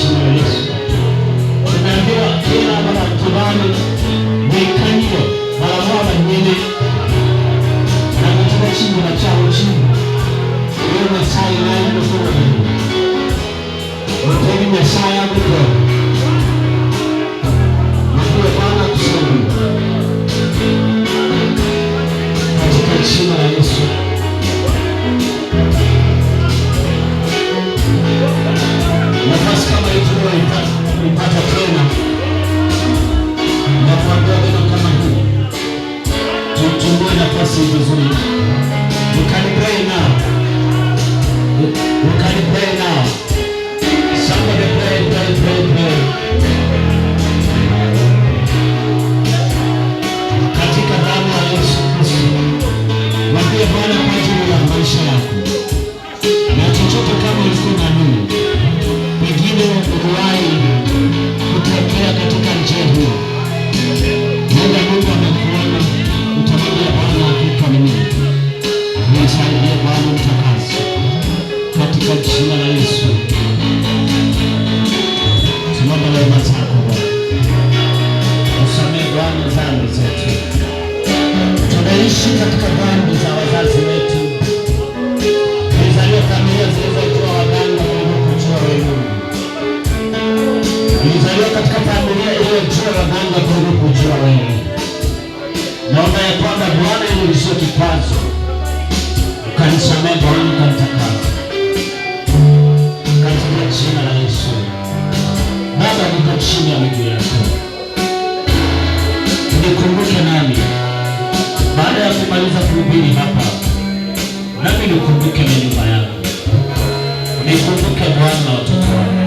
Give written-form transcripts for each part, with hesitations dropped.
jina la Yesu. Tunaambiwa kila mara kibali nikanyo mara nyingine na katika chini na chao chini. Wewe sai na ndio kwa hiyo. Wewe sai hapo. Mungu Bwana tusaidie. Katika jina la Yesu. Nafasi kama hii tunaipata tena. Nakuambia neno kama hili. Tutumie nafasi vizuri. You can pray now. You can pray now. Somebody pray. Katika damu ya Yesu Kristo. Mwambie Bwana kwa ajili ya maisha yako. Na chochote kama ulikuwa na nini. Pengine uliwahi kutokea katika njia hiyo. Mungu amekuona, utamwambia Bwana hakika mimi. Nisaidie Bwana mtakatifu. Katika jina la Yesu. Simama leo zako Bwana. Usamehe Bwana dhambi zetu. Tunaishi katika dhambi za wazazi wetu. Tulizaliwa familia zilizojua waganga kuliko kujua wewe. Tulizaliwa katika familia iliyojua waganga kuliko kujua wewe. Naomba ya kwamba Bwana ili sio kikwazo. Ukanisamehe Bwana ukanitakasa. Katika jina la Yesu. Baba niko chini ya miguu yako. Nikumbuke nami. Baada ya kumaliza kuhubiri hapa, nami nikumbuke na nyumba yako. Nikumbuke Bwana na watoto wako.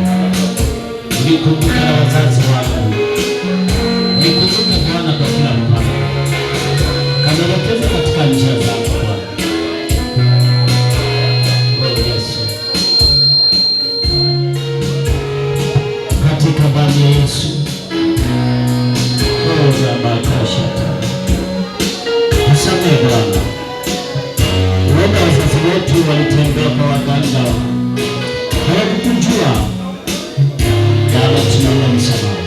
Nikumbuke na wazazi wako. Nikumbuke Bwana kwa kila mpango. Kanielekeze katika njia zako Bwana. Oh Yesu. Katika damu ya Yesu. Oh Rabakashata. Tusamehe Bwana. Wenda wazazi wetu walitembea kwa waganga. Hawakujua. Baba tunaomba msamaha.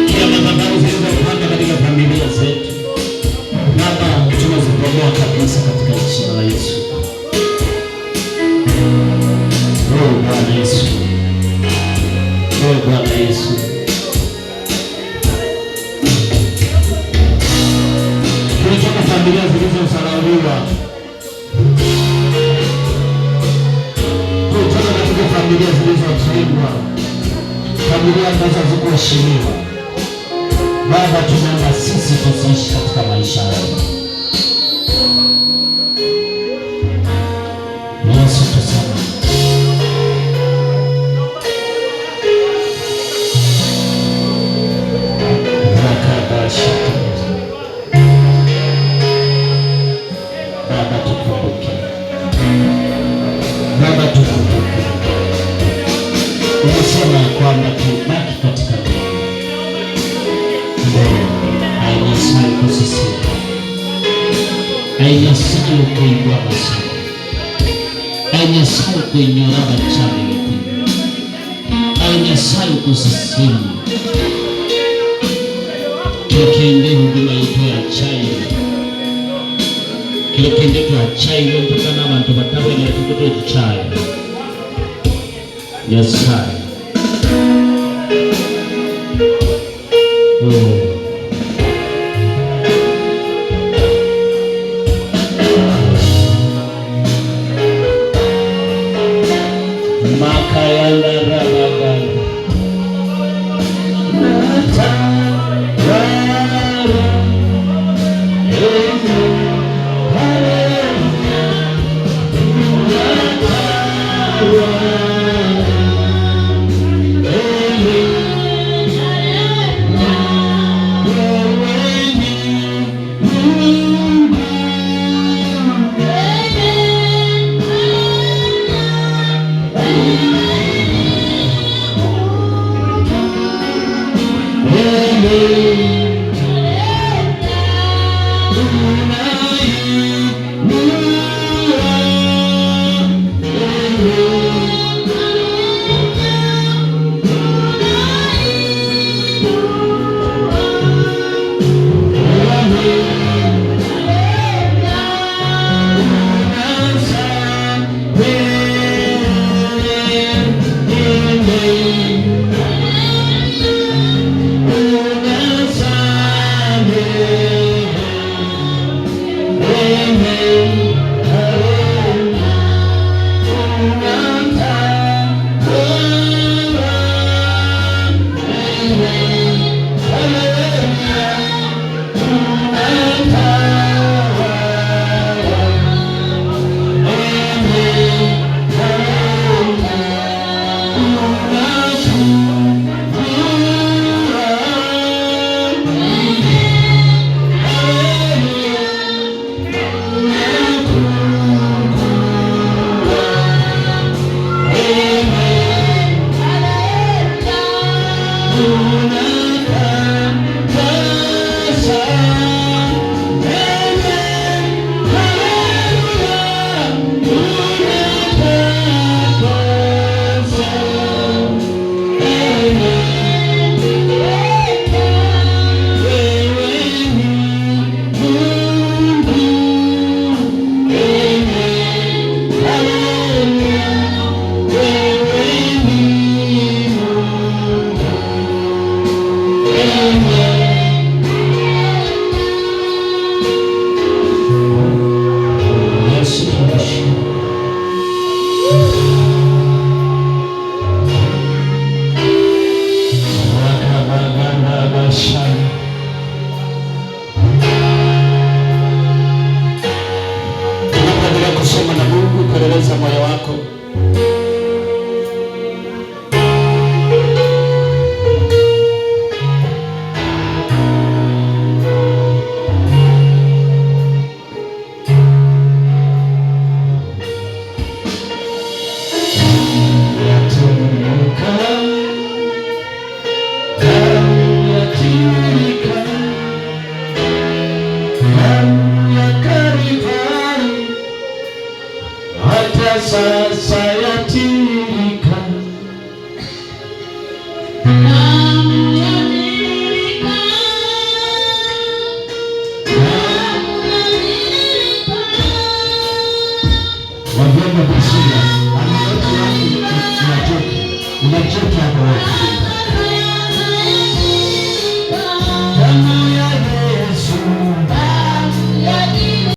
Kila madhabahu zilizopanda katika familia zetu. Baba tunazibomoa kabisa katika jina la Yesu. Oh Bwana Yesu. Oh Bwana Yesu. Tulitoka familia zilizosarauliwa. Tulitoka katika familia zilizotengwa. Familia ambazo hazikuheshimiwa. Baba tunaomba sisi tusiishi katika maisha haya. Yesu tusamehe. Baba tukumbuke. Baba tukumbuke. Umesema kwamba tubaki katika hainasai kusisika. Hainasai kuigwa masaka. Hainasai kuinyora bachani giti. Hainasai kusisima. Tukende huduma yetu ya chai. Tukende tu chai leo tukana abantu batawe na tukoto chai. Yes sir. Oh. Makayala rabagan. Sasa yatirika wavyama kusura unachoka hapo.